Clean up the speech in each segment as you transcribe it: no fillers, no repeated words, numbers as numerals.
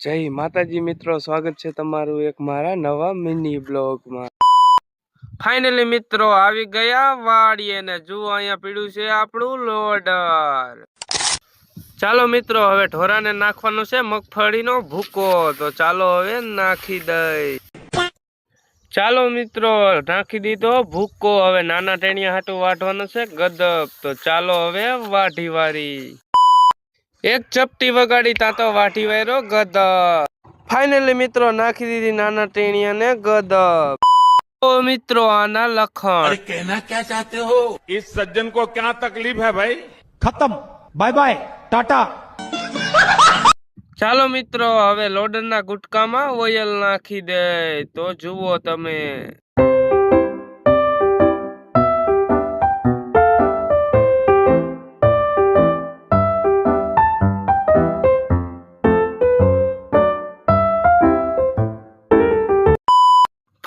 જય માતાજી મિત્રો, સ્વાગત છે તમારું એક મારા નવા મિની બ્લોગમાં। ફાઇનલી મિત્રો આવી ગયા વાડીએ ને જુઓ અહીંયા પીડ્યું છે આપણું લોડર। ચાલો મિત્રો હવે ઢોરાને નાખવાનો છે મગફળીનો ભૂકો, તો ચાલો હવે નાખી દઈ। ચાલો મિત્રો નાખી દીધો ભૂકો, હવે નાના ટેણિયા હાટું વાઢવાનો છે ગદક, તો ચાલો હવે વાઢી વારી। એક ચપટી વગાડી તા તો વાઢી વાયરો ગદક। ફાઇનલી મિત્રો નાખી દીધી નાના ટેણિયા ને ગદક। तो मित्रों आना लखन, अरे कहना क्या चाहते हो? इस सज्जन को क्या तकलीफ है भाई? खत्म, बाय बाय, टाटा। ચાલો મિત્રો હવે લોડર ના ગુટકામાં ઓઇલ નાખી દે, તો જુઓ તમે।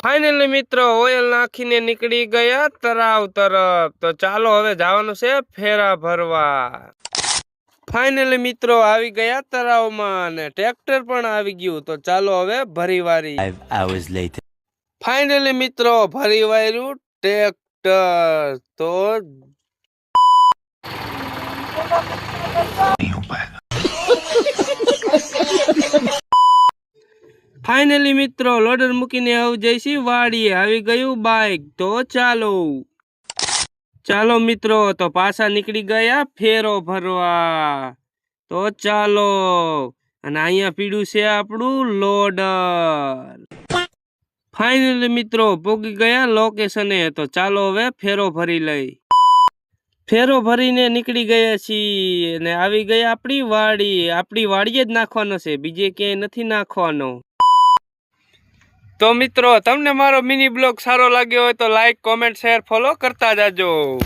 ફાઇનલી મિત્રો ઓઇલ નાખીને નીકળી ગયા તરાવ તરફ, તો ચાલો હવે જવાનું છે ફેરા ભરવા। ફાઇનલી મિત્રો આવી ગયા તરાવમાં ને ટ્રેક્ટર પણ આવી ગયું, તો ચાલો હવે ભરી વારી। 5 hours later. ફાઇનલી મિત્રો ભરી વાર્યું ટ્રેક્ટર, તો ફાઇનલી મિત્રો લોડર મૂકીને આવી જઈશી વાડીએ, આવી ગયું બાઇક, તો ચાલો મિત્રો તો પાછા નીકળી ગયા ફેરો ભરવા, તો ચાલો। અને અહીંયા પીડ્યું છે આપણું લોડર। ફાઇનલી મિત્રો પોગી ગયા લોકેશને, તો ચાલો હવે ફેરો ભરી લઈ। ફેરો ભરીને નીકળી ગયા છીએ અને આવી ગયા આપણી વાડી। આપણી વાડીએ જ નાખવાનો છે, બીજે ક્યાંય નથી નાખવાનો। તો મિત્રો તમને મારો મિની બ્લોગ સારો લાગ્યો હોય તો લાઈક, કોમેન્ટ, શેર, ફોલો કરતા જાજો।